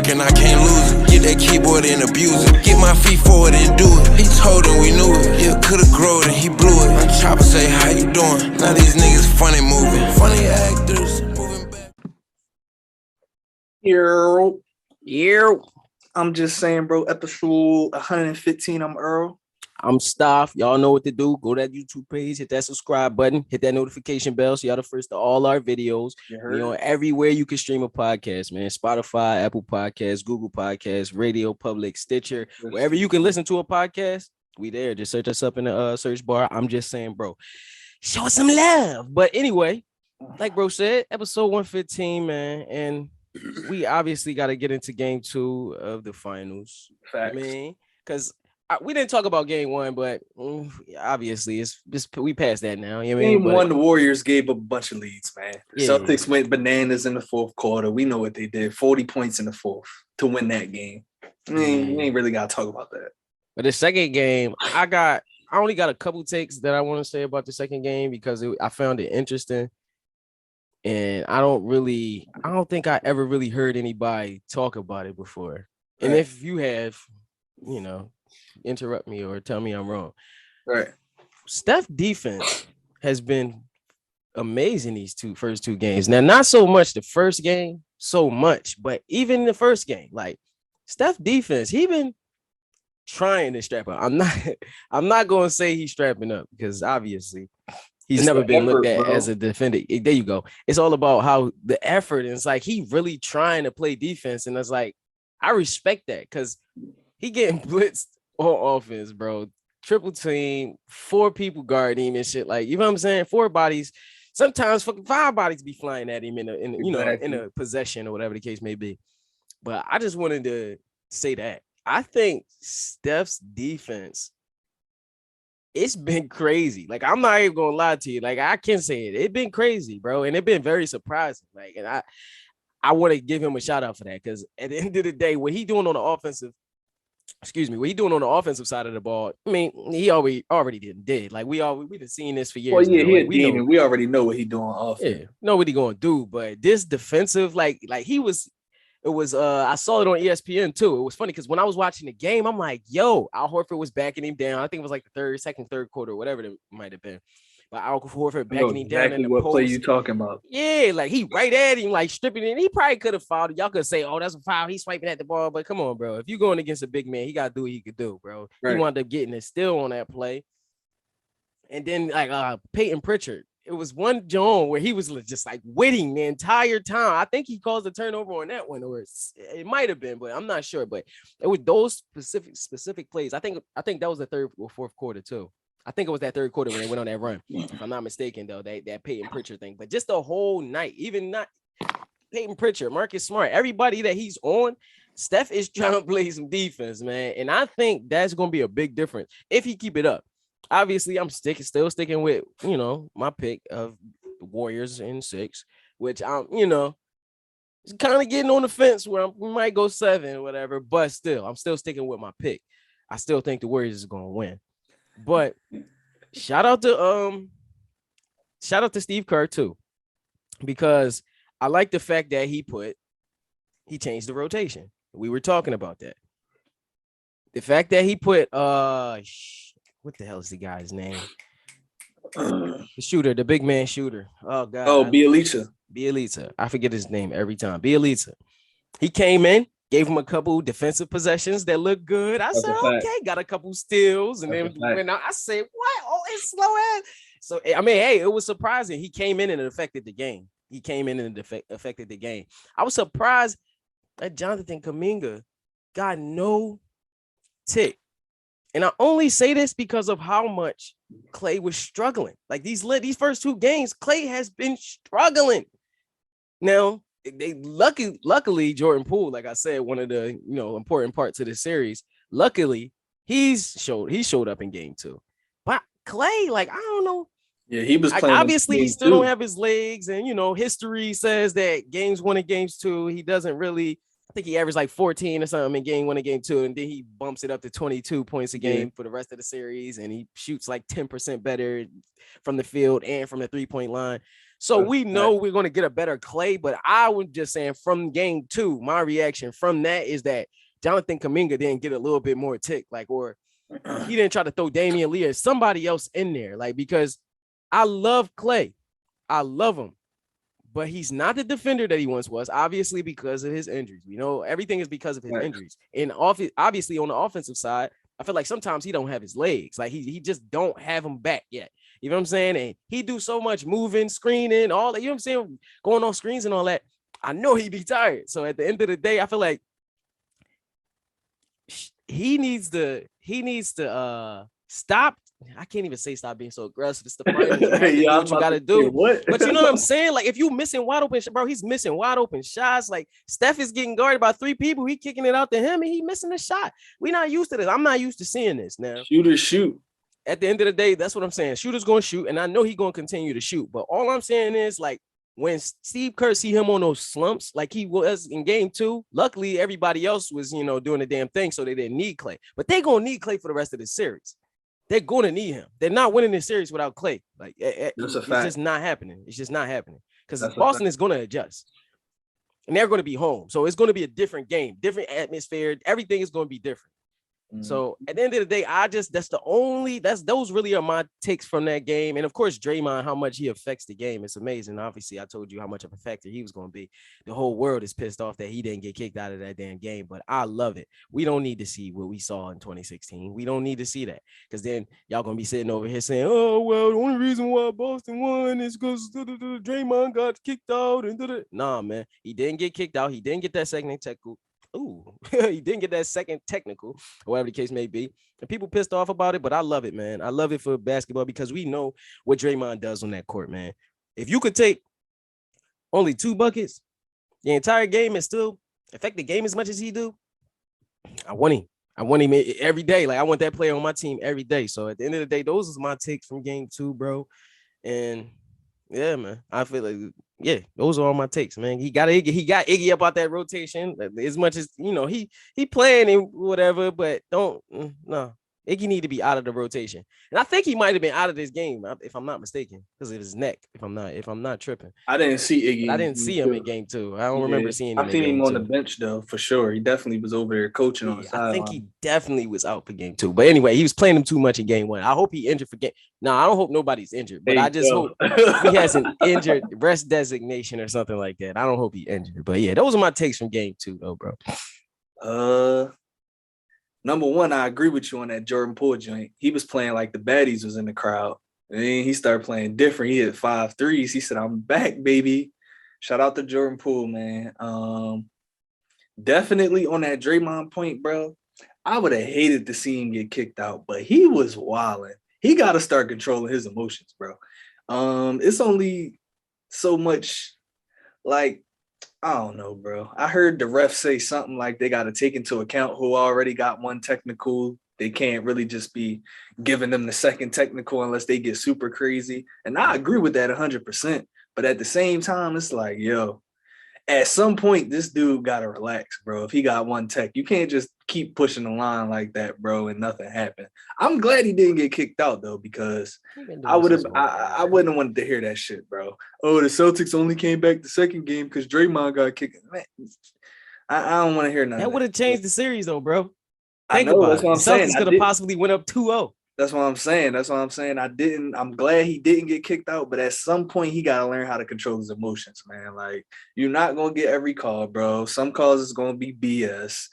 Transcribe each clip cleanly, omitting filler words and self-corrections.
working, I can't lose it. Get that keyboard and abuse it. Get my feet forward and do it. He told him we knew it. Yeah, could've growed and he blew it. My chopper say, how you doing? Now these niggas funny moving. Funny actors moving back. Yeah. I'm just saying, bro, episode 115, I'm Earl. I'm Staff. Y'all know what to do. Go to that YouTube page, hit that subscribe button, hit that notification bell so y'all the first to all our videos. You know, everywhere you can stream a podcast, man. Spotify, Apple Podcasts, Google Podcasts, Radio Public, Stitcher, wherever you can listen to a podcast, we there. Just search us up in the search bar. I'm just saying, bro, show us some love. But anyway, like bro said, episode 115, man, and we obviously got to get into game 2 of the finals. Facts. I mean, because we didn't talk about game 1, but obviously it's we passed that now. You know what I mean? Game 1, the Warriors gave up a bunch of leads, man. The Celtics went bananas in the fourth quarter. We know what they did. 40 points in the fourth to win that game. We ain't really got to talk about that. But the second game, I only got a couple takes that I want to say about the second game because I found it interesting. And I don't think I ever really heard anybody talk about it before. And if you have, you know, interrupt me or tell me I'm wrong. Right. Steph defense has been amazing these first two games. Now, not so much the first game, but even the first game, like Steph defense, he been trying to strap up. I'm not going to say he's strapping up because obviously he's never been looked at as a defender. There you go. It's all about how the effort. And it's like he really trying to play defense. And it's like, I respect that because he getting blitzed on offense, bro. Triple team, 4 people guarding him and shit. Like, you know what I'm saying? 4 bodies. Sometimes fucking 5 bodies be flying at him in a possession or whatever the case may be. But I just wanted to say that. I think Steph's defense, it's been crazy. Like, I'm not even gonna lie to you. Like, I can say it. It's been crazy, bro. And it's been very surprising. Like, and I want to give him a shout out for that. Because at the end of the day, what he doing on the offensive side of the ball, I mean, he already did. Like, we been seeing this for years. Well, yeah, like, we already know what he doing off. Yeah, know what he gonna do. But this defensive, like he was. It was I saw it on ESPN too. It was funny because when I was watching the game, I'm like, yo, Al Horford was backing him down. I think it was like the third quarter, whatever it might have been. But Al Horford backing him down in the what post. play you talking about? Yeah, like he right at him, like stripping it. He probably could have fouled it. Y'all could say, oh, that's a foul. He's swiping at the ball. But come on, bro. If you're going against a big man, he got to do what he could do, bro. Right. He wound up getting it still on that play. And then like Peyton Pritchard. It was one John where he was just like waiting the entire time. I think he caused a turnover on that one, or it might have been, but I'm not sure. But it was those specific plays. I think that was the third or fourth quarter too. I think it was that third quarter when they went on that run. If I'm not mistaken, though, that Peyton Pritchard thing. But just the whole night, even not Peyton Pritchard, Marcus Smart, everybody that he's on, Steph is trying to play some defense, man. And I think that's going to be a big difference if he keep it up. Obviously, I'm still sticking with, you know, my pick of the Warriors in 6, which I'm, you know, kind of getting on the fence where we might go 7 or whatever, but still, I'm still sticking with my pick. I still think the Warriors is going to win. But shout out to Steve Kerr too, because I like the fact that he changed the rotation. We were talking about that. The fact that he put what the hell is the guy's name? The shooter, the big man shooter. Oh God. Oh, Bielitsa. I forget his name every time. Bielitsa. He came in, gave him a couple defensive possessions that looked good. I said, okay, got a couple steals. And then when I said, what? Oh, it's slow ass. So, I mean, hey, it was surprising. He came in and it affected the game. Affected the game. I was surprised that Jonathan Kuminga got no tick. And I only say this because of how much Klay was struggling. Like these first 2 games, Klay has been struggling. Now, luckily Jordan Poole, like I said, one of the important parts of the series. Luckily, he showed up in game 2. But Klay, like I don't know. Yeah, he was playing. Obviously, he still don't have his legs, and history says that games 1 and games 2, he doesn't really. I think he averaged like 14 or something in game 1 and game 2, and then he bumps it up to 22 points a game for the rest of the series, and he shoots like 10% better from the field and from the 3-point line. So we know we're going to get a better Clay, but I was just saying from game 2, my reaction from that is that Jonathan Kuminga didn't get a little bit more tick, like, or he didn't try to throw Damian Lee or somebody else in there, like, because I love Clay. I love him, but he's not the defender that he once was, obviously, because of his injuries. We know everything is because of his injuries. And obviously on the offensive side, I feel like sometimes he don't have his legs. Like he just don't have them back yet. You know what I'm saying? And he do so much moving, screening, all that, you know what I'm saying? Going on screens and all that. I know he'd be tired. So at the end of the day, I feel like he needs to stop. I can't even say stop being so aggressive. It's the finals. You have to do what you got to do. But you know what I'm saying? Like, if you missing wide open, bro, he's missing wide open shots. Like, Steph is getting guarded by 3 people. He kicking it out to him, and he missing the shot. We're not used to this. I'm not used to seeing this now. Shooters shoot. At the end of the day, that's what I'm saying. Shooters going to shoot, and I know he's going to continue to shoot. But all I'm saying is, like, when Steve Kerr see him on those slumps, like he was in game 2, luckily everybody else was, doing the damn thing, so they didn't need Clay. But they're going to need Clay for the rest of the series. They're going to need him. They're not winning this series without Clay. Like, it's just not happening. It's just not happening because Boston is going to adjust, and they're going to be home. So it's going to be a different game, different atmosphere. Everything is going to be different. So at the end of the day, those really are my takes from that game. And of course, Draymond, how much he affects the game. It's amazing. Obviously, I told you how much of a factor he was going to be. The whole world is pissed off that he didn't get kicked out of that damn game, but I love it. We don't need to see what we saw in 2016. We don't need to see that, because then y'all going to be sitting over here saying, oh, well, the only reason why Boston won is because Draymond got kicked out. Nah, man, he didn't get kicked out. He didn't get that second technical. He didn't get that second technical, or whatever the case may be. And people pissed off about it, but I love it, man. I love it for basketball because we know what Draymond does on that court, man. If you could take only 2 buckets the entire game and still affect the game as much as he do, I want him. I want him every day. Like, I want that player on my team every day. So at the end of the day, those is my takes from game 2, bro. And yeah, man, I feel like, yeah, those are all my takes, man. He got Iggy up out that rotation as much as, he playing and whatever, but no. Iggy need to be out of the rotation. And I think he might have been out of this game, if I'm not mistaken, because of his neck, if I'm not tripping. I didn't see Iggy. I didn't see him in game 2. I don't remember seeing him. I've seen him on the bench, though, for sure. He definitely was over there coaching on the sideline. I think he definitely was out for game 2. But anyway, he was playing him too much in game 1. I hope he injured for game. No, I don't hope nobody's injured, but I just hope he has an injured rest designation or something like that. I don't hope he injured. But yeah, those are my takes from game 2, though, bro. Number one, I agree with you on that Jordan Poole joint. He was playing like the baddies was in the crowd. And then he started playing different. He hit 5 threes. He said, I'm back, baby. Shout out to Jordan Poole, man. Definitely on that Draymond point, bro. I would have hated to see him get kicked out, but he was wilding. He got to start controlling his emotions, bro. It's only so much, like, I don't know, bro. I heard the ref say something like they got to take into account who already got one technical. They can't really just be giving them the second technical unless they get super crazy. And I agree with that 100%. But at the same time, it's like, yo, at some point, this dude got to relax, bro. If he got one tech, you can't just keep pushing the line like that, bro, and nothing happened. I'm glad he didn't get kicked out, though, because I wouldn't have wanted to hear that shit, bro. Oh, the Celtics only came back the second game because Draymond got kicked. Man, I don't want to hear nothing. That would have changed the series, though, bro. Think about it. The Celtics could have possibly went up 2-0. That's what I'm saying. I'm glad he didn't get kicked out, but at some point he got to learn how to control his emotions, man. Like, you're not going to get every call, bro. Some calls is going to be BS.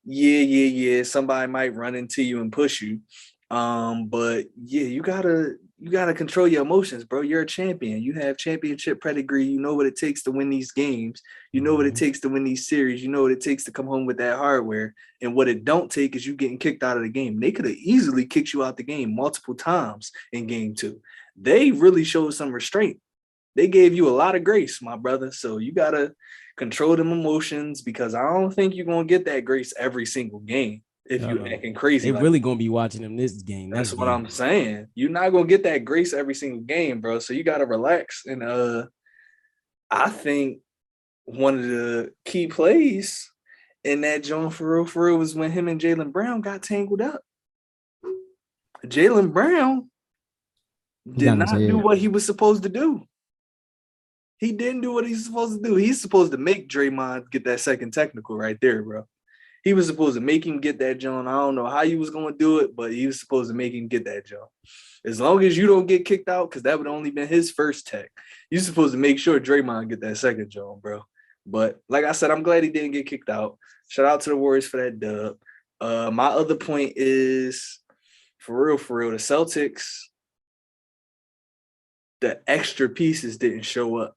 Yeah. Somebody might run into you and push you. But yeah, you gotta control your emotions, bro. You're a champion. You have championship pedigree. You know what it takes to win these games. You know what it takes to win these series. You know what it takes to come home with that hardware. And what it don't take is you getting kicked out of the game. They could have easily kicked you out the game multiple times in game 2. They really showed some restraint. They gave you a lot of grace, my brother. So you gotta control them emotions, because I don't think you're gonna get that grace every single game. If you're acting crazy, they're really gonna be watching them this game. That's what I'm saying. You're not gonna get that grace every single game, bro. So you gotta relax. And I think one of the key plays in that John for real was when him and Jaylen Brown got tangled up. Jaylen Brown did not do what he was supposed to do. He didn't do what he's supposed to do. He's supposed to make Draymond get that second technical right there, bro. He was supposed to make him get that John. I don't know how he was going to do it, but he was supposed to make him get that John. As long as you don't get kicked out, because that would only been his first tech. You're supposed to make sure Draymond get that second John, bro. But like I said, I'm glad he didn't get kicked out. Shout out to the Warriors for that dub. My other point is, for real, the Celtics, the extra pieces didn't show up.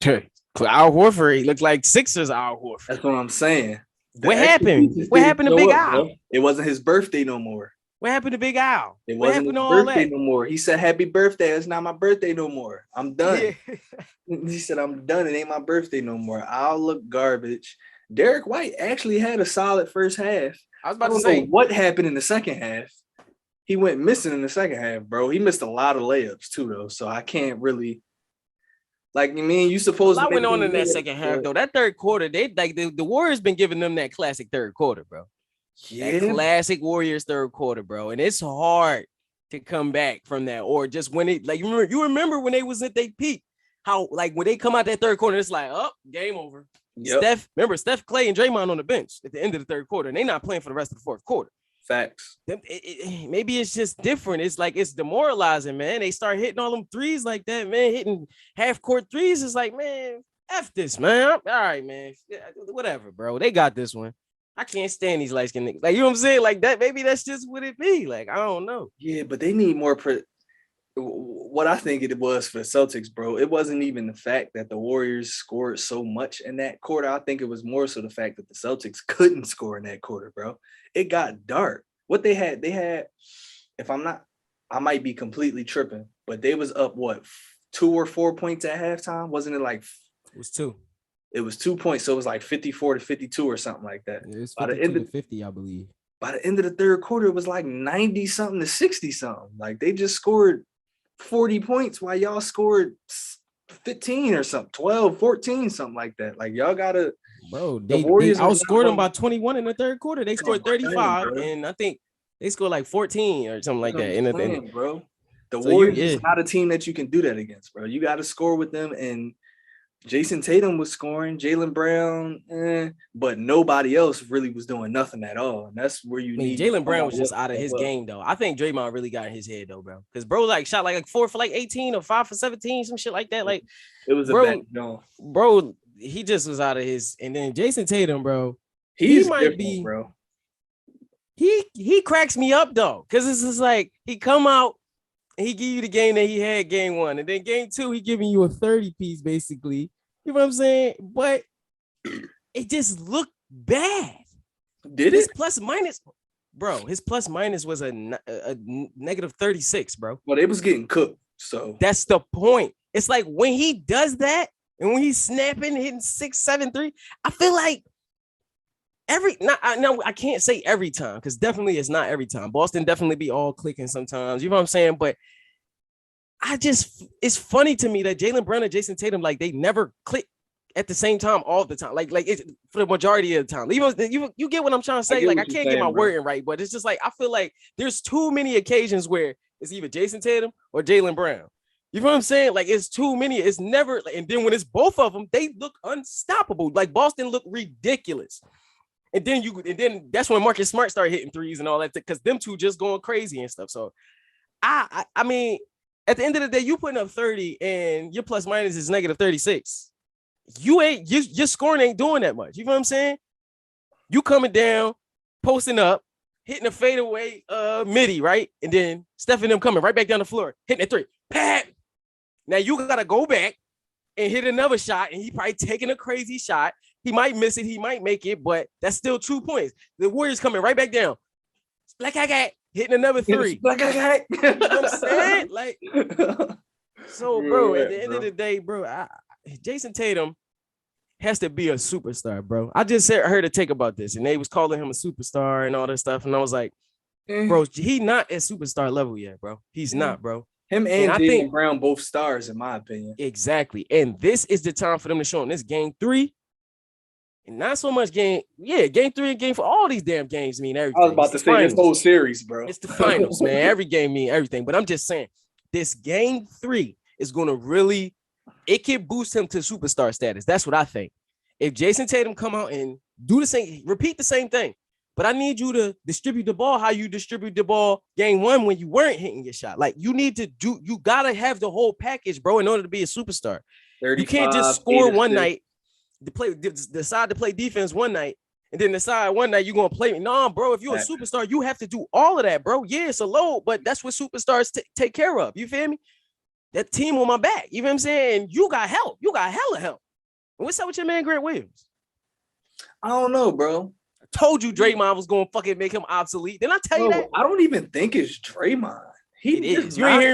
Al Horford, he looked like Sixers Al Horford. That's what I'm saying. What happened? What happened to Big Al? It wasn't his birthday no more. What happened to Big Al? It wasn't his birthday no more. He said, "Happy birthday." It's not my birthday no more. I'm done. Yeah. He said, "I'm done. It ain't my birthday no more." I'll look garbage. Derek White actually had a solid first half. I was about to say, what happened in the second half. He went missing in the second half, bro. He missed a lot of layups too, though. So I can't really. Like, I mean, you supposed to. I went on in that second half, though. That third quarter, they like the Warriors been giving them that classic third quarter, bro. Yeah. That classic Warriors third quarter, bro. And it's hard to come back from that. Or just when it, like, you remember when they was at their peak, how, like, when they come out that third quarter, it's like, oh, game over. Yep. Steph, Clay, and Draymond on the bench at the end of the third quarter, and they not playing for the rest of the fourth quarter. Facts. Maybe it's just different. It's like it's demoralizing, man. They start hitting all them threes like that, man. Hitting half court threes is like, man, F this, man. All right, man. Whatever, bro. They got this one. I can't stand these light skinned niggas. Like, you know what I'm saying? Like that. Maybe that's just what it be. Like, I don't know. Yeah, but they need more. What I think it was for the Celtics, bro, it wasn't even the fact that the Warriors scored so much in that quarter. I think it was more so the fact that the Celtics couldn't score in that quarter, bro. It got dark. What they had, if I'm not, I might be completely tripping, but they was up, 2 or 4 points at halftime? Wasn't it like? It was 2. It was 2 points, so it was like 54-52 or something like that. It was 52-50, I believe. By the end of the third quarter, it was like 90-something to 60-something. Like, they just scored 40 points while y'all scored 15 or something, 12, 14, something like that. Like, y'all gotta. Bro, they outscored them by 21 in the third quarter. They scored 35, and I think they scored like 14 or something like that. Bro, the Warriors is not a team that you can do that against, bro. You got to score with them, and Jason Tatum was scoring, Jaylen Brown, but nobody else really was doing nothing at all. And that's where you need. Jaylen Brown was just out of his game, though. I think Draymond really got in his head, though, bro. Because bro, like shot like 4 for like 18 or 5 for 17, some shit like that. Like it was a bad no. Bro, he just was out of his. And then Jason Tatum, bro, he might be, bro. He cracks me up though, because it's just like he come out. He give you the game that he had game 1. And then game 2, he giving you a 30 piece, basically. You know what I'm saying? But it just looked bad. Did his plus minus, bro, his plus minus was a negative 36, bro. Well, they was getting cooked. So that's the point. It's like when he does that and when he's snapping, hitting 6, 7, 3, I feel like I can't say every time, because definitely it's not every time. Boston definitely be all clicking sometimes. You know what I'm saying? But it's funny to me that Jaylen Brown and Jason Tatum, like, they never click at the same time all the time. Like it's for the majority of the time. You get what I'm trying to say? Like, I can't get my wording right, but it's just like I feel like there's too many occasions where it's either Jason Tatum or Jaylen Brown. You know what I'm saying? Like, it's too many. It's never. And then when it's both of them, they look unstoppable. Like, Boston looked ridiculous. And then that's when Marcus Smart started hitting threes and all that, because them two just going crazy and stuff. So I mean, at the end of the day, you putting up 30 and your plus minus is negative 36. Your scoring ain't doing that much. You know what I'm saying? You coming down, posting up, hitting a fadeaway midi, right? And then Steph and them coming right back down the floor, hitting a 3. Pat. Now you gotta go back and hit another shot, and he probably taking a crazy shot. He might miss it, he might make it, but that's still 2 points. The Warriors coming right back down. Like I got hitting another 3. Like I got. You know what I'm saying? Like, so, bro, at the end of the day, bro, Jason Tatum has to be a superstar, bro. I just heard a take about this, and they was calling him a superstar and all that stuff, and I was like, bro, he not at superstar level yet, bro. He's not, bro. Him and Jaylen Brown both stars, in my opinion. Exactly, and this is the time for them to show him this game 3. And not so much game 3 and game 4. All these damn games mean everything. I was about to say this whole series, bro. It's the finals, man. Every game mean everything. But I'm just saying, this game 3 is going to really it can boost him to superstar status. That's what I think. If Jason Tatum come out and do the same, repeat the same thing, but I need you to distribute the ball how you distribute the ball game one when you weren't hitting your shot. Like you need to do, you gotta have the whole package, bro, in order to be a superstar. You can't just score one night, decide to play defense one night, and then decide one night you're gonna play. No, bro, if you're a superstar, you have to do all of that, bro. Yeah, it's a load, but that's what superstars take care of. You feel me? That team on my back. You know what I'm saying? You got help. You got hella help. What's up with your man Grant Williams? I don't know, bro. I told you Draymond was gonna fucking make him obsolete. Didn't I tell you that? I don't even think it's Draymond. It is. You ain't hear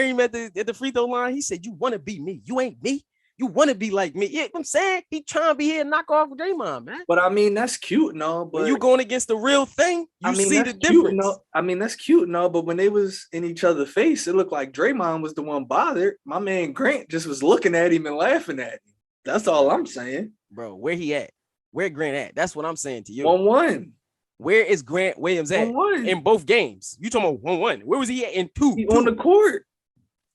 him at the free throw line. He said, "You want to be me? You ain't me. You want to be like me." Yeah, I'm saying he trying to be here and knock off Draymond, man. But I mean, that's cute, no. But when you going against the real thing, see the difference. No, I mean, that's cute, no. But when they was in each other's face, it looked like Draymond was the one bothered. My man Grant just was looking at him and laughing at him. That's all I'm saying, bro. Where he at? Where Grant at? That's what I'm saying to you. 1-1. Where is Grant Williams at 1-1. in both games? You talking about 1-1? Where was he at in 2? He on the court.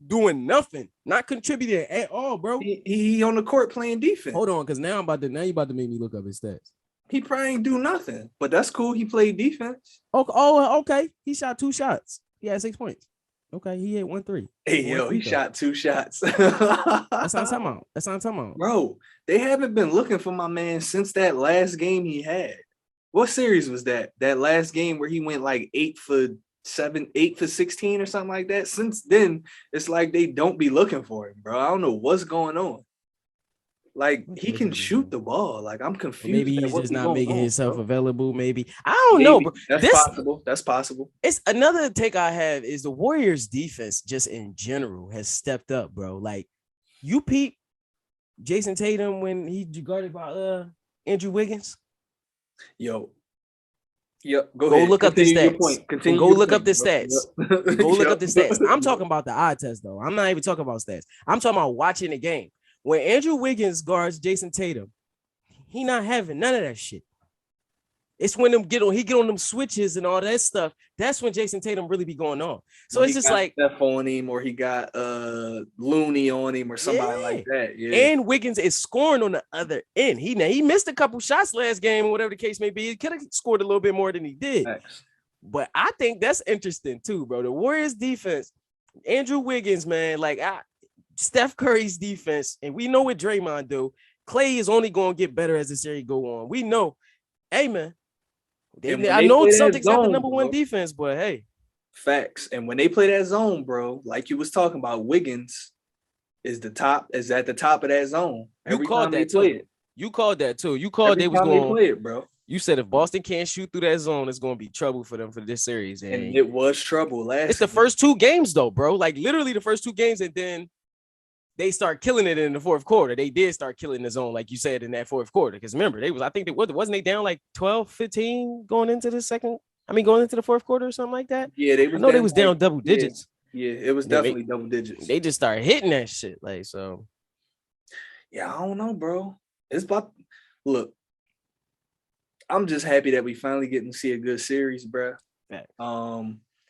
Doing nothing, not contributing at all, bro. He on the court playing defense. Hold on, because now you about to make me look up his stats. He probably ain't do nothing, but that's cool. He played defense. Okay. He shot 2 shots. He had 6 points. Okay, he hit 1-3. Hey, yo, he shot 2 shots. That's what I'm talking about. Bro, they haven't been looking for my man since that last game he had. What series was that? That last game where he went like 8 for 16 or something like that. Since then, it's like they don't be looking for him, bro. I don't know what's going on. Like he can shoot the ball. Like I'm confused. Maybe he's just not making himself available. Maybe I don't know, bro. That's possible. It's another take I have is the Warriors defense just in general has stepped up, bro. Like you peep Jason Tatum when he guarded by Andrew Wiggins. Yo. Go look up the stats. Go look up the stats. Go look up the stats. I'm talking about the eye test though. I'm not even talking about stats. I'm talking about watching the game. When Andrew Wiggins guards Jason Tatum, he not having none of that shit. It's when he get on them switches and all that stuff. That's when Jason Tatum really be going on. So it's just like Steph on him, or he got Looney on him, or somebody like that. Yeah. And Wiggins is scoring on the other end. He missed a couple shots last game, or whatever the case may be. He could have scored a little bit more than he did. Thanks. But I think that's interesting too, bro. The Warriors defense, Andrew Wiggins, man, like Steph Curry's defense, and we know what Draymond do. Clay is only going to get better as the series go on. We know, hey man, I know Celtics got the number one defense, but hey, facts. And when they play that zone, bro, like you was talking about, Wiggins is at the top of that zone. You called that too. You called that too. You called they was going to play it, bro. You said if Boston can't shoot through that zone, it's going to be trouble for them for this series. And it was trouble last. It's the first 2 games though, bro. Like literally the first 2 games, and then they start killing it in the fourth quarter. They did start killing the zone, like you said, in that fourth quarter. Because remember, wasn't they down like 12-15 going into the fourth quarter or something like that? Yeah, they was down double digits. Yeah, it was definitely double digits. They just started hitting that shit. Like, so. Yeah, I don't know, bro. Look, I'm just happy that we finally getting to see a good series, bro. Yeah.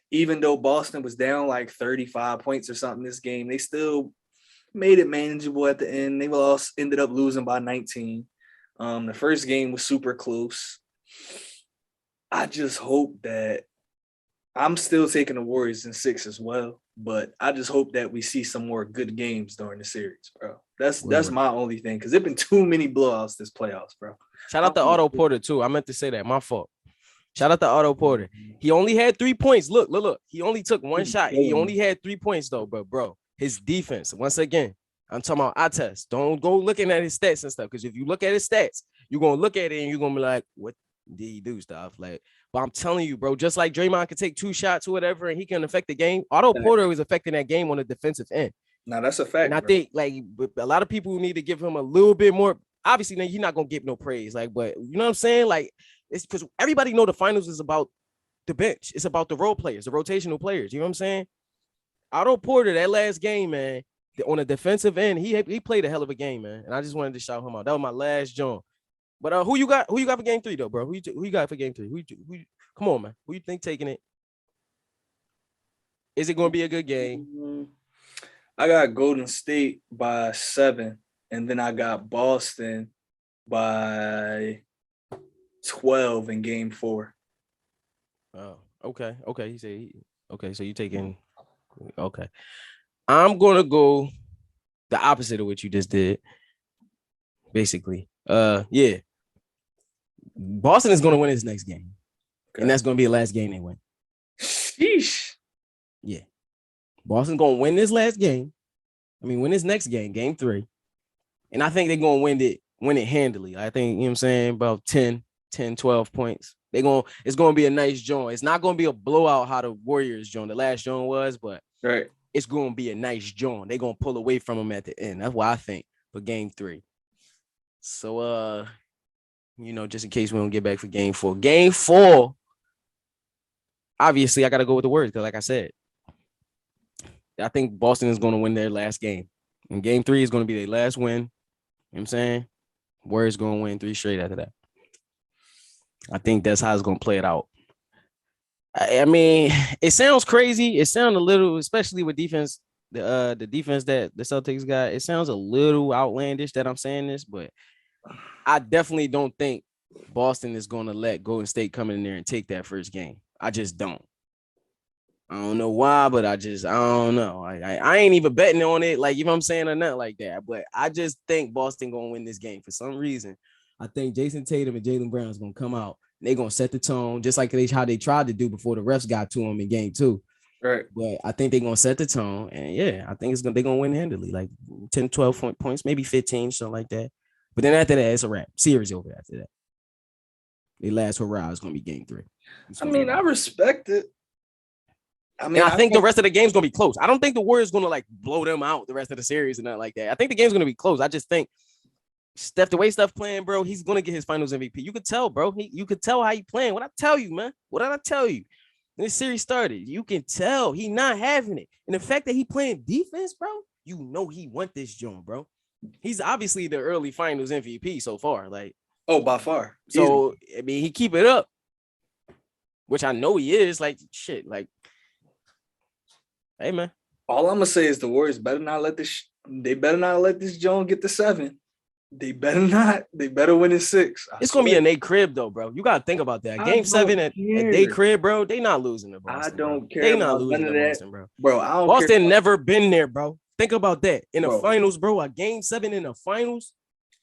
Even though Boston was down like 35 points or something this game, they still made it manageable at the end. They ended up losing by 19. The first game was super close. I just hope that I'm still taking the Warriors in 6 as well, but I just hope that we see some more good games during the series, bro. That's my only thing, because there've been too many blowouts this playoffs, bro. Shout out to Otto Porter too. I meant to say that. My fault. Shout out to Otto Porter. He only had 3 points. Look. He only took 1 shot. He only had 3 points though, but bro. His defense, once again, I'm talking about eye test. Don't go looking at his stats and stuff, because if you look at his stats, you're going to look at it and you're going to be like, what did he do stuff? Like, but I'm telling you, bro, just like Draymond can take 2 shots or whatever and he can affect the game, Otto Porter was affecting that game on the defensive end. Now, that's a fact. And I think, like, a lot of people need to give him a little bit more. Obviously, now you're not going to get no praise. Like, but you know what I'm saying? Like, it's because everybody know the finals is about the bench. It's about the role players, the rotational players. You know what I'm saying? Otto Porter, that last game, man, on the defensive end, he played a hell of a game, man. And I just wanted to shout him out. That was my last joint. But who you got for game 3 though, bro? Who you got for game 3? Who come on, man. Who you think taking it? Is it going to be a good game? I got Golden State by 7, and then I got Boston by 12 in Game 4. Oh, okay. Okay. Okay. So you taking okay. I'm gonna go the opposite of what you just did. Basically. Yeah. Boston is gonna win his next game. Okay. And that's gonna be the last game they win. Sheesh. Yeah. Boston's gonna win this last game. Win this next game, Game 3. And I think they're gonna win it handily. I think, you know what I'm saying, about 10, 12 points. It's gonna be a nice joint. It's not gonna be a blowout how the Warriors joint, the last joint was, but right. It's gonna be a nice joint. They're gonna pull away from them at the end. That's what I think for Game 3. So just in case we don't get back for Game 4. Game 4, obviously I gotta go with the Warriors, because like I said, I think Boston is gonna win their last game. And Game 3 is gonna be their last win. You know what I'm saying? Warriors gonna win 3 straight after that. I think that's how it's gonna play it out. It sounds crazy. It sounds a little, especially with defense, the defense that the Celtics got. It sounds a little outlandish that I'm saying this, but I definitely don't think Boston is gonna let Golden State come in there and take that first game. I just don't. I don't know why, but I don't know. I ain't even betting on it, like, you know what I'm saying, or nothing like that. But I just think Boston gonna win this game for some reason. I think Jason Tatum and Jaylen Brown is gonna come out. They're going to set the tone, just like how they tried to do before the refs got to them in Game 2. Right. But I think they're going to set the tone. And, yeah, I think they're going to win handily, like 10, 12 points, maybe 15, something like that. But then after that, it's a wrap. Series over after that. The last hurrah is going to be Game 3. I respect it. I think the rest of the game's going to be close. I don't think the Warriors going to, like, blow them out the rest of the series and nothing like that. I think the game's going to be close. I just think Steph, the way Steph playing, bro, he's gonna get his Finals MVP. You could tell, bro. You could tell how he playing. What I tell you, man? What did I tell you? When this series started, you can tell he not having it. And the fact that he playing defense, bro, you know he want this joint, bro. He's obviously the early Finals MVP so far. Like, by far. So he keep it up, which I know he is. Like, shit. Like, hey, man. All I'm gonna say is the Warriors better not let this. They better not let this joint get to 7. They better not. They better win in 6. It's going to be in their crib, though, bro. You got to think about that. Game 7 at their crib, bro. They not losing to Boston. I don't care. They not losing to Boston, bro. Bro, I don't Boston care. Never been there, bro. Think about that. In the finals, bro. A Game 7 in the finals.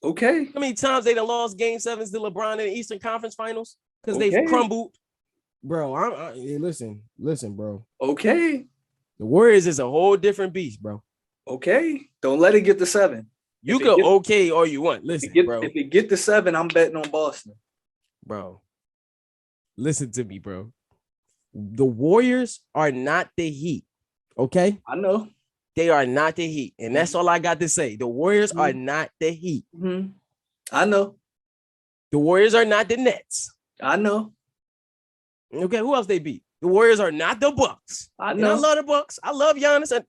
Okay. How many times they done lost Game 7s to LeBron in the Eastern Conference Finals? Because they've crumbled. Bro, listen, bro. Okay. The Warriors is a whole different beast, bro. Okay. Don't let it get to 7. You can okay all you want. Listen, bro. If it get to 7, I'm betting on Boston. Bro, listen to me, bro. The Warriors are not the Heat, okay? I know. They are not the Heat, and that's all I got to say. The Warriors are not the Heat. Mm-hmm. I know. The Warriors are not the Nets. I know. Okay, who else they beat? The Warriors are not the Bucks. I know. And I love the Bucks. I love Giannis.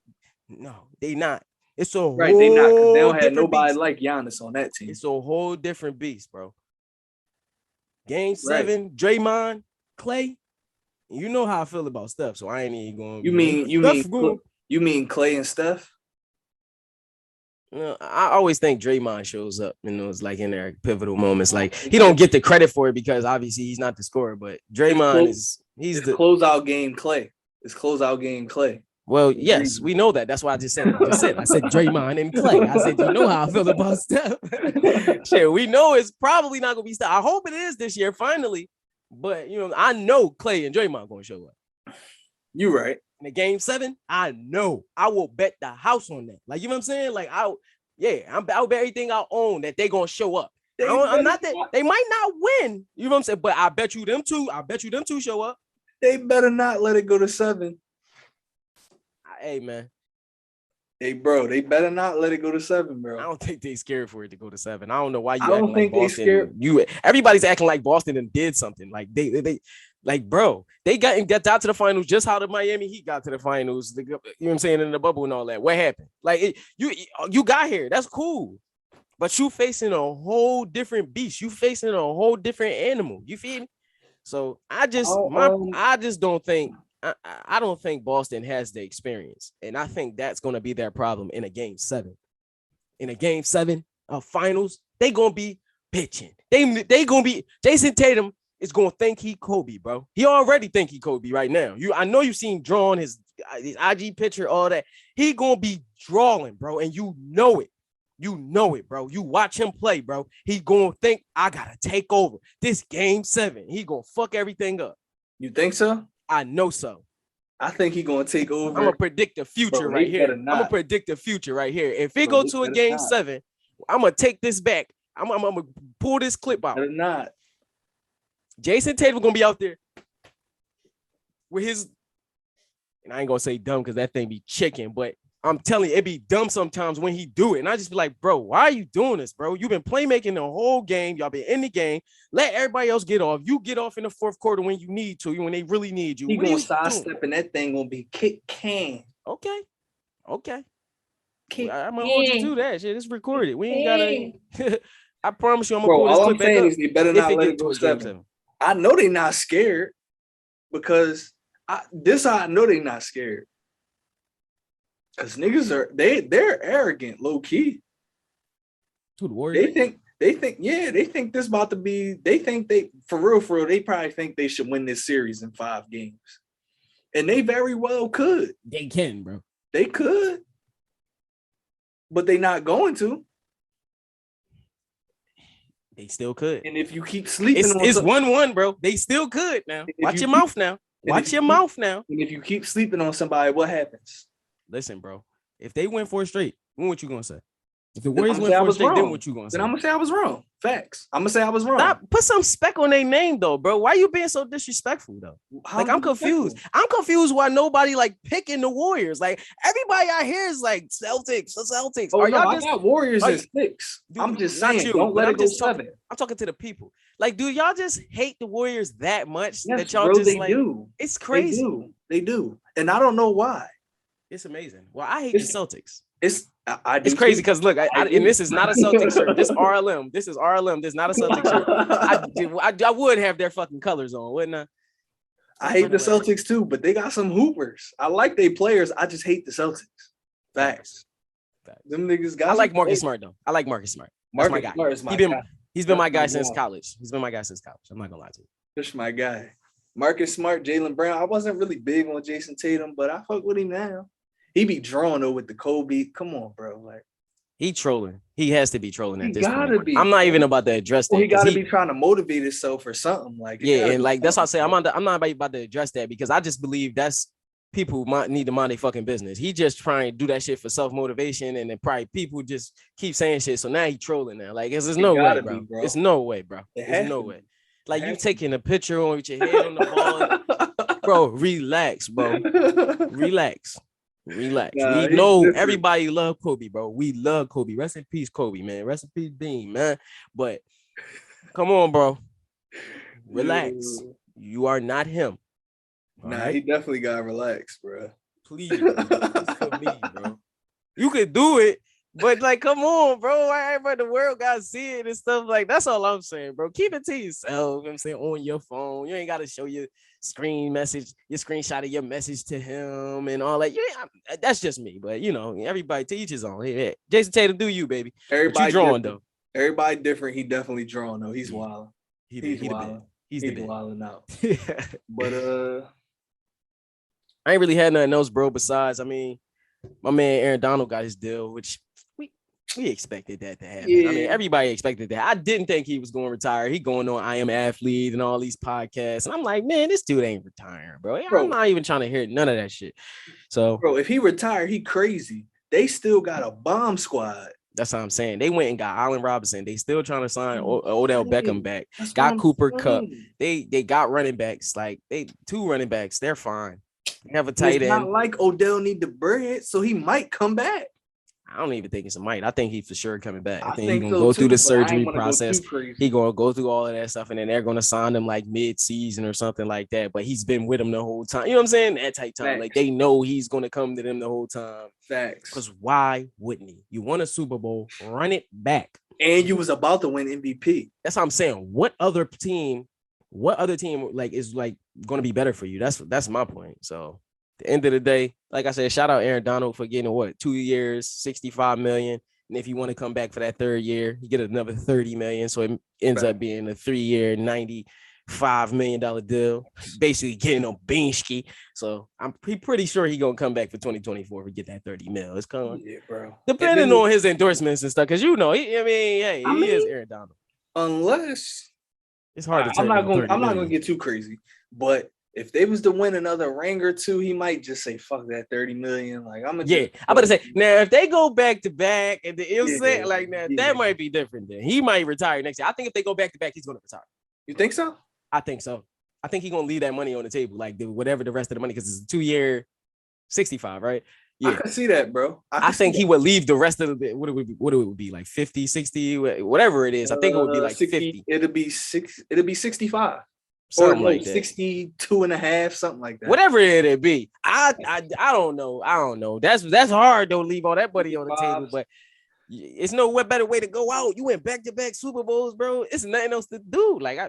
No, they not. It's a whole they not, because they don't have nobody beast. like Giannis on that team. It's a whole different beast, bro. Game 7, Draymond, Clay. You know how I feel about Steph, so I ain't even going. You mean Clay and Steph? I always think Draymond shows up, it's like in their pivotal moments. Like, he don't get the credit for it because obviously he's not the scorer, but Draymond he's the closeout game Clay. It's closeout game Clay. Well, yes, we know that. That's why I just said it. I said Draymond and Clay. I said, you know how I feel about Steph. Shit, we know it's probably not gonna be Steph. I hope it is this year, finally. But I know Clay and Draymond gonna show up. You right. In the Game 7, I know. I will bet the house on that. Like, you know what I'm saying? Like, I'll bet everything I own that they gonna show up. I'm not that they might not win. You know what I'm saying? But I bet you them two show up. They better not let it go to 7. Hey, man. Hey, bro, they better not let it go to 7, bro. I don't think they scared for it to go to 7. I don't know why you acting like Boston. Everybody's acting like Boston and did something. Like they like, bro, they got out to the finals just how the Miami Heat got to the finals. You know what I'm saying, in the bubble and all that. What happened? Like, you got here. That's cool. But you facing a whole different beast. You facing a whole different animal. You feel me? So I just don't think I don't think Boston has the experience, and I think that's going to be their problem in a game 7. In a game 7 of finals, they gonna be pitching. They gonna be Jason Tatum is gonna think he Kobe, bro. He already think he Kobe right now. I know you seen drawing his IG picture, all that. He gonna be drawing, bro, and you know it. You know it, bro. You watch him play, bro. He gonna think I gotta take over this game 7. He gonna fuck everything up. You think so? I know so. I think he gonna take over. I'm gonna predict the future right here. I'm gonna predict the future right here. If it go to a game 7, I'm gonna take this back. I'm gonna pull this clip out. Better not. Jason Tatum gonna be out there with his, and I ain't gonna say dumb because that thing be chicken, but I'm telling you, it be dumb sometimes when he do it. And I just be like, bro, why are you doing this, bro? You've been playmaking the whole game. Y'all been in the game. Let everybody else get off. You get off in the fourth quarter when you need to, when they really need you. He gonna sidestep and that thing gonna be kick can. Okay. Kick I'm gonna hold you to that shit. It's recorded. We ain't gotta. I promise you, I'm gonna pull this all clip I'm saying back up. is they better not let it go 7. I know they not scared because I know they not scared. Cause niggas they're arrogant, low key. Who, the Warriors? They think this about to be. They think for real. They probably think they should win this series in 5 games, and they very well could. They can, bro. They could, but they not going to. They still could. And if you keep sleeping, it's 1-1, bro. They still could now. Watch your mouth now. Watch your mouth now. And if you keep sleeping on somebody, what happens? Listen, bro. If they win 4 straight, then what you gonna say? If the Warriors win 4 straight, then what you gonna say? Then I'm gonna say I was wrong. Facts. I'm gonna say I was wrong. Stop. Put some spec on their name, though, bro. Why you being so disrespectful, though? Like, I'm confused. I'm confused why nobody like picking the Warriors. Like, everybody out here is like Celtics. Oh, are y'all I got Warriors at 6. Dude, I'm just saying, don't let it go 7. I'm talking to the people. Like, do y'all just hate the Warriors that much that y'all bro, just they like? Do. It's crazy. They do, and I don't know why. It's amazing. Well, I hate the Celtics. It's crazy because look, and this is not a Celtics shirt. This RLM. This is RLM. This is not a Celtics shirt. I would have their fucking colors on, wouldn't I? I hate the Celtics too, but they got some hoopers. I like their players. I just hate the Celtics. Facts. Them niggas got. I like Marcus Smart though. I like Marcus Smart. That's my guy. He's been my guy since college. I'm not gonna lie to you. That's my guy. Marcus Smart, Jaylen Brown. I wasn't really big on Jason Tatum, but I fuck with him now. He be drawing though with the Kobe. Come on, bro. Like, he trolling. He has to be trolling at this point. I'm not even about to address that. He gotta be trying to motivate himself or something. Like, and like that's why I say I'm not about to address that because I just believe that's people need to mind their fucking business. He just trying to do that shit for self-motivation, and then probably people just keep saying shit. So now he trolling now. Like, there's no way, bro. It's no way, bro. There's no way. Like, you taking a picture on with your head on the ball. Bro, relax, bro. Relax. Nah, we know everybody love Kobe, bro. We love Kobe. Rest in peace, Kobe, man. Rest in peace, Bean, man. But come on, bro. Relax. You are not him. Nah, he definitely got to relax, bro. Please, bro. It's for me, bro. You could do it, but like, come on, bro. Everybody in the world got to see it and stuff. Like, that's all I'm saying, bro. Keep it to yourself. You know what I'm saying? On your phone. You ain't got to show your screenshot of your message to him and all that. That's just me. But, you know, everybody to each his own. Yeah. Jason Tatum, do you, baby. Everybody drawing, though. Everybody different. He definitely drawing, though. He's wild. He's wild. He's wilding out. But, I ain't really had nothing else, bro, besides, I mean, my man Aaron Donald got his deal, which we expected that to happen. Yeah. I mean, everybody expected that. I didn't think he was going to retire. He going on I Am Athlete and all these podcasts. And I'm like, man, this dude ain't retiring, bro. I'm not even trying to hear none of that shit. So, bro, if he retired, he crazy. They still got a bomb squad. That's what I'm saying. They went and got Allen Robinson. They still trying to sign Odell Beckham back. Got Cooper Kupp. They got running backs. Like, 2 running backs. They're fine. They have a tight end. It's not like Odell need the bread, so he might come back. I don't even think it's a might. I think he's for sure coming back. I think he's gonna go through the surgery process. He's gonna go through all of that stuff, and then they're gonna sign him like mid-season or something like that. But he's been with them the whole time. You know what I'm saying? That type time. Facts. Like, they know he's gonna come to them the whole time. Facts. Because why wouldn't he? You won a Super Bowl, run it back. And you was about to win MVP. That's what I'm saying. What other team what other team like is like going to be better for you? That's my point. So at the end of the day, like I said, shout out Aaron Donald for getting 2 years, 65 million. And if you want to come back for that third year, you get another 30 million. So it ends up being a 3-year, $95 million deal, basically getting on Beansky. So I'm pretty sure he's gonna come back for 2024 to get that 30 mil. It's coming, bro. Depending on his endorsements and stuff, because he is Aaron Donald. Unless it's hard to turn. I'm not gonna get too crazy, but if they was to win another ring or two, he might just say, "Fuck that 30 million." Like I'm about to say now, if they go back to back, and that might be different. Then he might retire next year. I think if they go back to back, he's gonna retire. You think so? I think so. I think he's gonna leave that money on the table, like whatever the rest of the money, because it's a 2-year, 65, right? Yeah, I can see that, bro. I think he would leave the rest of the what it would be like 50, 60, whatever it is. I think it would be like 60, 50. It'll be 65. Something like that. 62 and a half, something like that. Whatever it'd be. I don't know. That's hard to leave all that money on the table, but it's no better way to go out. You went back-to-back Super Bowls, bro. It's nothing else to do. Like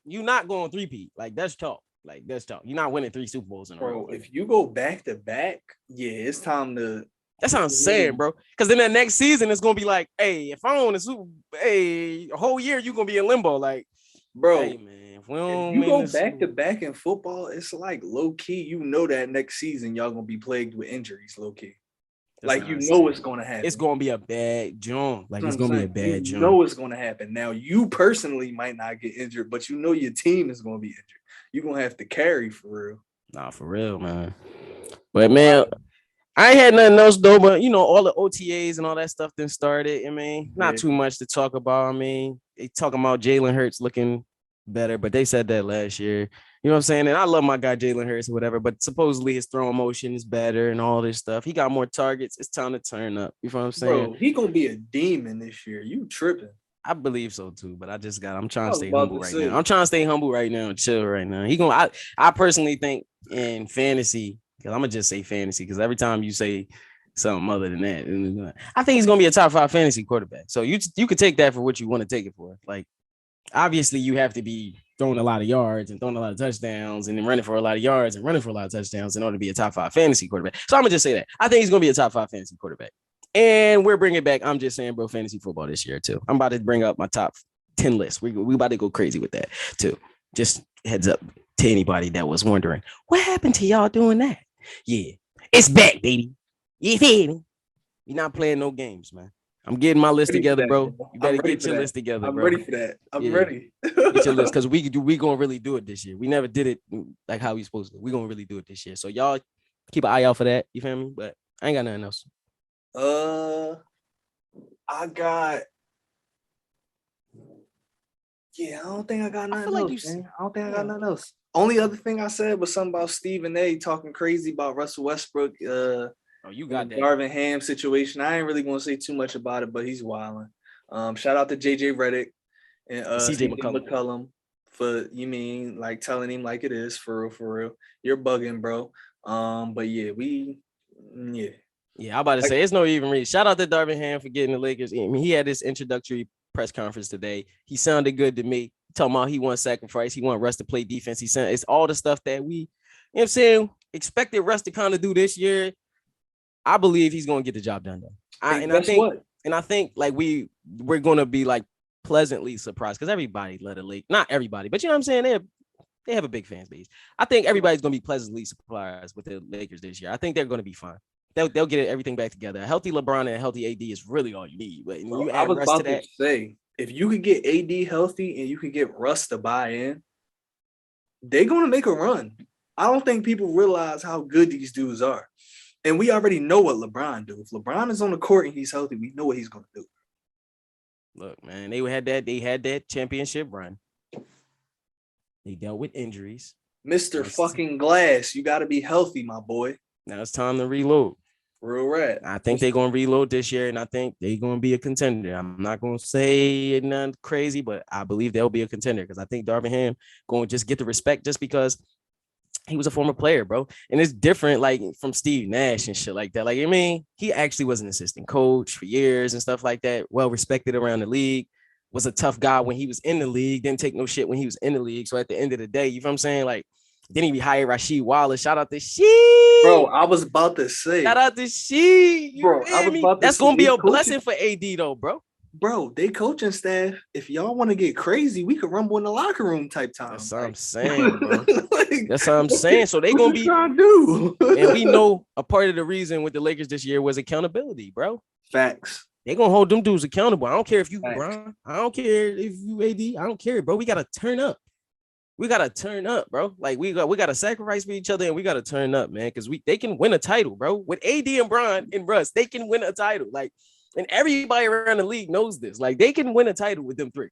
you're not going 3-peat. Like that's talk. You're not winning 3 Super Bowls in a row. If you go back-to-back, it's time to. That's what I'm saying, bro. Because then that next season it's gonna be like, hey, if I own a whole year, you're gonna be in limbo. Like, bro, hey, man. If you go back-to-back in football, it's like low key. You know that next season y'all gonna be plagued with injuries, low key. Like it's gonna happen. It's gonna be a bad jump. Like it's gonna be a bad jump. You know it's gonna happen. Now you personally might not get injured, but you know your team is gonna be injured. You're gonna have to carry for real. Nah, for real, man. But man, I ain't had nothing else though. But all the OTAs and all that stuff then started. I mean, not too much to talk about. I mean, they talking about Jalen Hurts looking better, but they said that last year. You know what I'm saying? And I love my guy Jalen Hurts or whatever, but supposedly his throwing motion is better and all this stuff. He got more targets. It's time to turn up. You know what I'm saying? Bro, he gonna be a demon this year. You tripping? I believe so too, but I'm trying to stay humble right now. I'm trying to stay humble right now and chill right now. I personally think in fantasy, because I'm gonna just say fantasy, because every time you say something other than that, I think he's gonna be a top 5 fantasy quarterback. So you could take that for what you want to take it for. Like, obviously you have to be throwing a lot of yards and throwing a lot of touchdowns and then running for a lot of yards and running for a lot of touchdowns in order to be a top 5 fantasy quarterback. So I'm gonna just say that. I think he's gonna be a top 5 fantasy quarterback. And we're bringing back, I'm just saying, bro, fantasy football this year too. I'm about to bring up my top 10 list. We about to go crazy with that too. Just heads up to anybody that was wondering, what happened to y'all doing that? Yeah, it's back, baby. You feel me? You're not playing no games, man. I'm getting my list together, bro. You better get your list together, bro. I'm ready for that. I'm ready. Get your list, because we gonna really do it this year. We never did it like how we supposed to. We gonna really do it this year. So y'all keep an eye out for that. You feel me? But I ain't got nothing else. I don't think I got nothing else. I don't think I got nothing else. Only other thing I said was something about Stephen A. talking crazy about Russell Westbrook. You got that Darvin Ham situation. I ain't really gonna say too much about it, but he's wilding. Shout out to JJ Redick and CJ McCollum for telling him like it is, for real. You're bugging, bro. But Yeah, I'm about to say it's no even reason. Shout out to Darvin Ham for getting the Lakers. I mean, he had this introductory press conference today. He sounded good to me. Talking about he want sacrifice. He want Russ to play defense. It's all the stuff that we, what I'm saying, expected Russ to kind of do this year. I believe he's going to get the job done though. I think like we're going to be like pleasantly surprised, because everybody not everybody, but you know what I'm saying? They have a big fan base. I think everybody's going to be pleasantly surprised with the Lakers this year. I think they're going to be fine. They'll get everything back together. A healthy LeBron and a healthy AD is really all you need. But when you add Russ to that, say, if you could get AD healthy and you could get Russ to buy in, they're going to make a run. I don't think people realize how good these dudes are. And we already know what LeBron do. If LeBron is on the court and he's healthy, we know what he's going to do. Look, man, they had that championship run. They dealt with injuries. Mr. fucking Glass, you got to be healthy, my boy. Now it's time to reload. Real rat. I think they're going to reload this year, and I think they're going to be a contender. I'm not going to say nothing crazy, but I believe they'll be a contender, because I think Darvin Ham going to just get the respect just because he was a former player, bro. And it's different, like, from Steve Nash and shit like that. Like, I mean, he actually was an assistant coach for years and stuff like that, well respected around the league. was a tough guy when he was in the league, didn't take no shit when he was in the league. So at the end of the day, you know what I'm saying? Like, then he hired Rasheed Wallace. Shout out to Sheed. Bro, I was about to say. Shout out to Sheed. You Bro, I feel was me? about to That's say gonna be they a blessing for AD though, bro. Bro, they coaching staff. If y'all want to get crazy, we could rumble in the locker room type time. That's what I'm saying, bro. Like, That's what I'm saying. So they gonna be trying to do. and we know a part of the reason with the Lakers this year was accountability, bro. Facts. They gonna hold them dudes accountable. I don't care if you Facts. LeBron. I don't care if you AD. I don't care, bro. We gotta turn up. We gotta turn up, bro. Like we gotta sacrifice for each other and we gotta turn up, man. Because they can win a title, bro. With AD and Bron and Russ, they can win a title. Like, and everybody around the league knows this. Like, they can win a title with them three.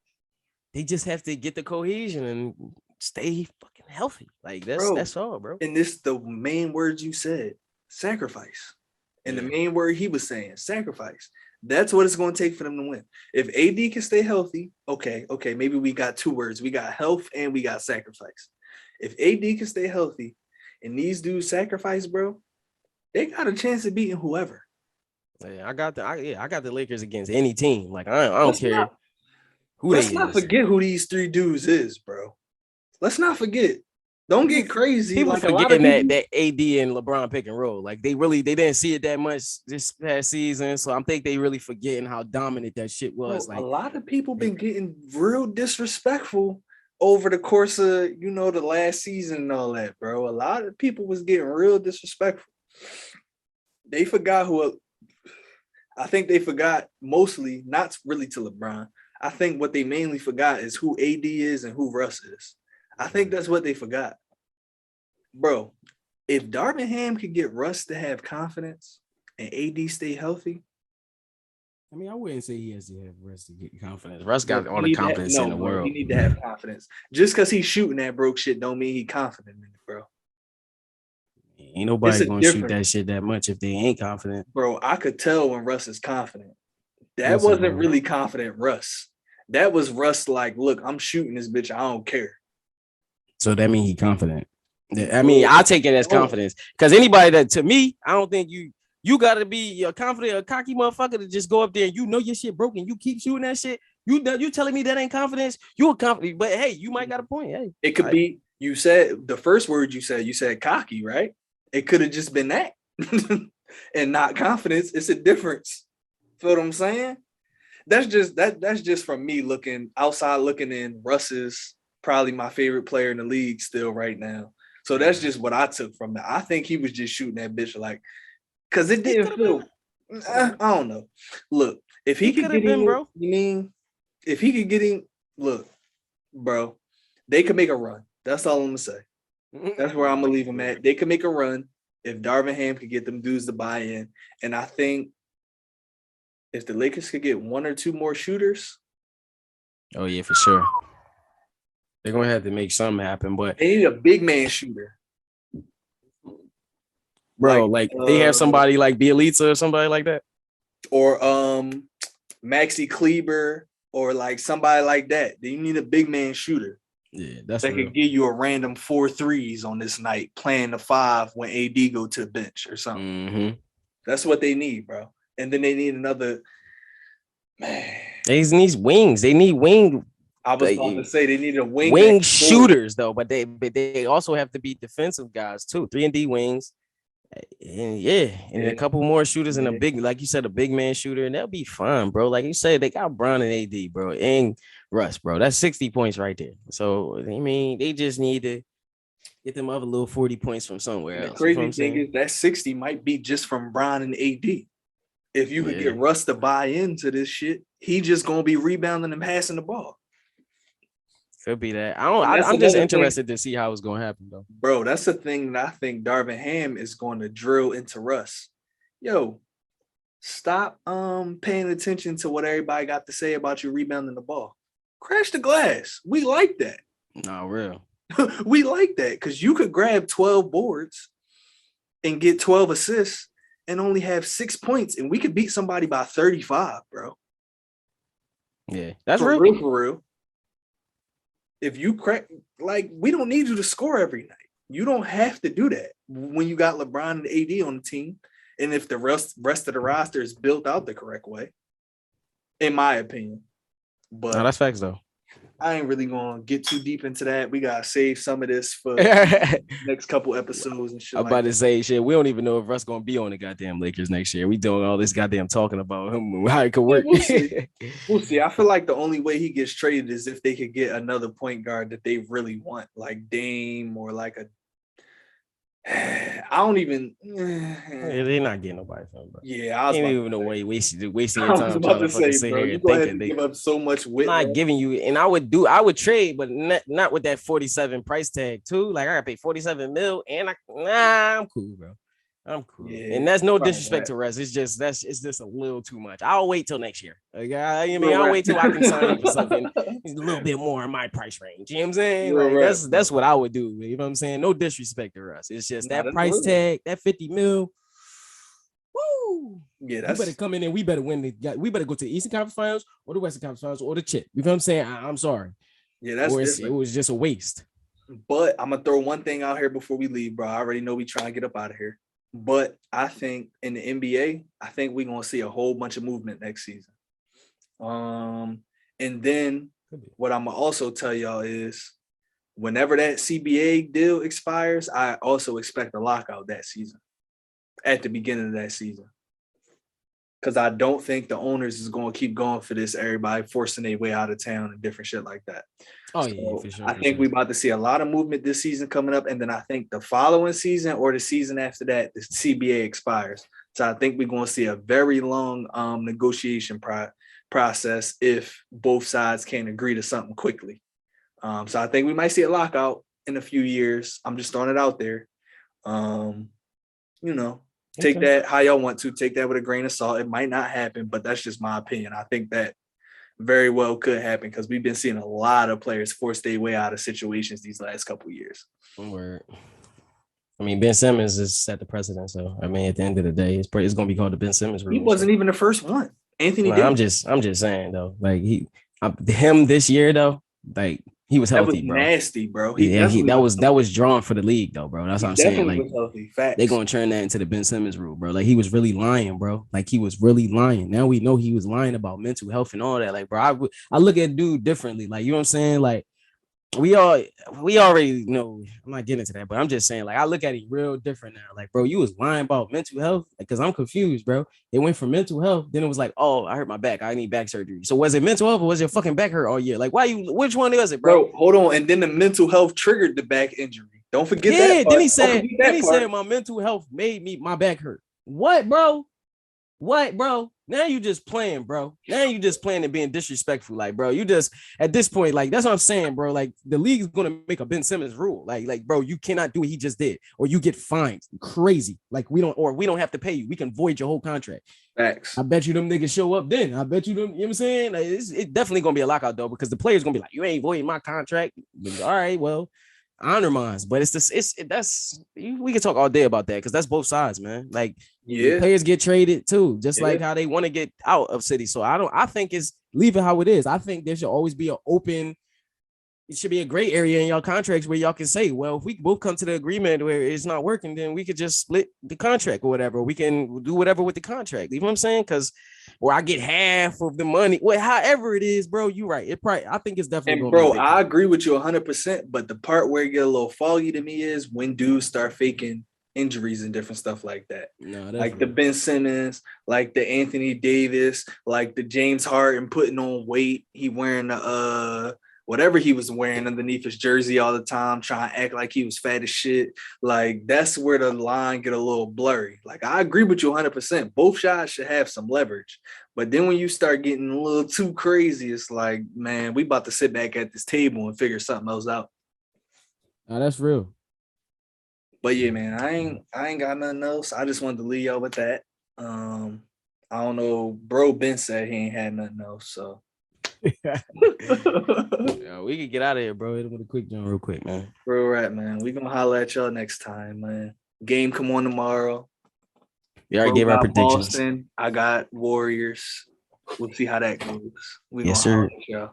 They just have to get the cohesion and stay fucking healthy. Like that's all, bro. And this the main words you said: sacrifice. And the main word he was saying: sacrifice. That's what it's going to take for them to win. If AD can stay healthy, okay, maybe we got two words. We got health and we got sacrifice. If AD can stay healthy and these dudes sacrifice, bro, they got a chance of beating whoever. Yeah, I got the Lakers against any team. Like I don't care who they is. Let's not forget who these three dudes is, bro. Let's not forget. Don't get crazy. People like forgetting that AD and LeBron pick and roll. Like they didn't see it that much this past season. So I think they really forgetting how dominant that shit was. Bro, like a lot of people been getting real disrespectful over the course of the last season and all that, bro. A lot of people was getting real disrespectful. They forgot I think they forgot mostly, not really to LeBron. I think what they mainly forgot is who AD is and who Russ is. I think that's what they forgot. Bro, if Darvin Ham could get Russ to have confidence and AD stay healthy. I mean, I wouldn't say he has to have Russ to get confidence. Russ got all the confidence in the world. He need to have confidence. Just because he's shooting that broke shit don't mean he confident in it, bro. Ain't nobody going to shoot that shit that much if they ain't confident. Bro, I could tell when Russ is confident. That wasn't really confident Russ. That was Russ like, look, I'm shooting this bitch. I don't care. So that means he confident. I mean, I take it as confidence because anybody that to me, I don't think you got to be a confident, a cocky motherfucker to just go up there and your shit broken. You keep shooting that shit. You telling me that ain't confidence? You a confident, but hey, you might got a point. Hey, it could be. You said the first word you said cocky, right? It could have just been that and not confidence. It's a difference. Feel what I'm saying? That's just from me looking outside, looking in. Russ is probably my favorite player in the league still right now. So that's just what I took from that. I think he was just shooting that bitch like, because it didn't feel. I don't know. Look, if he could get him, bro. You mean if he could get him? Look, bro, they could make a run. That's all I'm gonna say. That's where I'm gonna leave him at. They could make a run if Darvin Ham could get them dudes to buy in, and I think if the Lakers could get one or two more shooters. Oh yeah, for sure. They're gonna have to make something happen, but they need a big man shooter. Bro, like they have somebody like Bielitsa or somebody like that. Or Maxi Kleber or like somebody like that. You need a big man shooter. Yeah, that could give you a random 4 threes on this night, playing the 5 when AD go to the bench or something. Mm-hmm. That's what they need, bro. And then they need another man. They need wings. They need wing. I was about to say they need a wing shooters though, but they also have to be defensive guys too. 3-and-D wings. And a couple more shooters and a big, like you said, a big man shooter, and they'll be fine, bro. Like you said, they got Bron and AD, bro, and Russ, bro. That's 60 points right there. So I mean, they just need to get them other little 40 points from somewhere else. The crazy thing is that 60 might be just from Bron and AD. If you could get Russ to buy into this shit, he just gonna be rebounding and passing the ball. Could be that. I'm just interested to see how it's gonna happen, though. Bro, that's the thing that I think Darvin Ham is going to drill into Russ. Yo, stop paying attention to what everybody got to say about you rebounding the ball. Crash the glass. We like that. Nah, real. We like that because you could grab 12 boards and get 12 assists and only have 6 points, and we could beat somebody by 35, bro. Yeah, that's for real. If you crack, like, we don't need you to score every night. You don't have to do that when you got LeBron and AD on the team, and if the rest of the roster is built out the correct way, in my opinion. But no, that's facts though. I ain't really gonna get too deep into that. We gotta save some of this for next couple episodes and shit. I'm about to say shit. We don't even know if Russ gonna be on the goddamn Lakers next year. We doing all this goddamn talking about him, how it could work. We'll see. We'll see. I feel like the only way he gets traded is if they could get another point guard that they really want, like Dame or like a. I don't even. They're not getting nobody from him, bro. Yeah, I was ain't about even no way wasting your I was time about trying to to fucking say, sit bro, here you and go ahead thinking and they. give up so much I'm width. not giving you, and I would trade, but not with that 47 price tag too. Like I gotta pay 47 mil, and I'm cool, bro. I'm cool, Yeah, and that's no probably disrespect that. to Russ. It's just a little too much. I'll wait till next year. Like, I'll Right. wait till I can sign you for something a little bit more in my price range. You know what I'm saying? You're Like right, that's what I would do. You know what I'm saying? No disrespect to Russ. It's just that that's price real. tag, that 50 mil. Woo! Yeah, You that's better come in and we better win we better go to the Eastern Conference Finals or the Western Conference Finals or the chip. You know what I'm saying? I'm sorry. yeah, that's Or it different. was just a waste. But I'm gonna throw one thing out here before we leave, bro. I already know we trying to get up out of here. But I think in the NBA, I think we're gonna see a whole bunch of movement next season. And then what I'm gonna also tell y'all is whenever that CBA deal expires, I also expect a lockout that season. At the beginning of that season. Because I don't think the owners is going to keep going for this. Everybody forcing their way out of town and different shit like that. Oh, so yeah, for sure. I think we're about to see a lot of movement this season coming up. And then I think the following season or the season after that, the CBA expires. So I think we're going to see a very long negotiation process if both sides can't agree to something quickly. So I think we might see a lockout in a few years. I'm just throwing it out there. Take that how y'all want to. Take that with a grain of salt. It might not happen, but that's just my opinion. I think that very well could happen because we've been seeing a lot of players force their way out of situations these last couple of years. Word. I mean, Ben Simmons is set the precedent. So I mean, at the end of the day, it's going to be called the Ben Simmons rule. He wasn't even the first one. Anthony. I'm just saying though. Like him this year though. Like he was healthy, bro. Nasty, bro. That was drawn for the league though, bro. That's what I'm saying. Like was healthy. Facts. They're gonna turn that into the Ben Simmons rule, bro. Like he was really lying, bro. Like he was really lying. Now we know he was lying about mental health and all that. Like, bro, I look at dude differently. Like, you know what I'm saying? Like, we already know. I'm not getting into that, but I'm just saying, like, I look at it real different now. Like, bro, you was lying about mental health, because I'm confused, bro. It went from mental health, then it was like, oh, I hurt my back, I need back surgery. So was it mental health or was your fucking back hurt all year? Like, which one was it, bro? Hold on. And then the mental health triggered the back injury. Don't forget that. Yeah, then he said my mental health made my back hurt. What, bro? Now you just playing, bro. Now you just playing and being disrespectful. Like, bro, you just at this point, like, that's what I'm saying, bro. Like, the league is gonna make a Ben Simmons rule. Like, bro, you cannot do what he just did, or you get fined. Crazy. Like, we don't have to pay you. We can void your whole contract. Facts. I bet you them niggas show up then. I bet you them, you know what I'm saying? Like, it's definitely gonna be a lockout though, because the players gonna be like, you ain't voiding my contract. But, all right, well. Honor mines, but we can talk all day about that because that's both sides, man. Like, players get traded too, just like how they want to get out of city. So I think it's leave it how it is. I think there should always be it should be a gray area in y'all contracts where y'all can say, well, if we both come to the agreement where it's not working, then we could just split the contract or whatever. We can do whatever with the contract. You know what I'm saying? Because or I get half of the money. Well, however it is, bro, you're right. I think it's definitely. And bro, I agree with you 100%. But the part where it get a little foggy to me is when dudes start faking injuries and different stuff like that. No, like the Ben Simmons, like the Anthony Davis, like the James Harden putting on weight. He wearing the whatever he was wearing underneath his jersey all the time, trying to act like he was fat as shit. Like, that's where the line get a little blurry. Like, I agree with you 100%. Both sides should have some leverage. But then when you start getting a little too crazy, it's like, man, we about to sit back at this table and figure something else out. Oh, that's real. But yeah, man, I ain't got nothing else. I just wanted to leave y'all with that. I don't know. Bro Ben said he ain't had nothing else, so. Yeah, we can get out of here, bro. Hit him with a quick jump real quick, man. Real rap, man. We gonna holler at y'all next time, man. Game come on tomorrow. We already gave our predictions. Boston, I got Warriors. We'll see how that goes. Yes, sir. Y'all.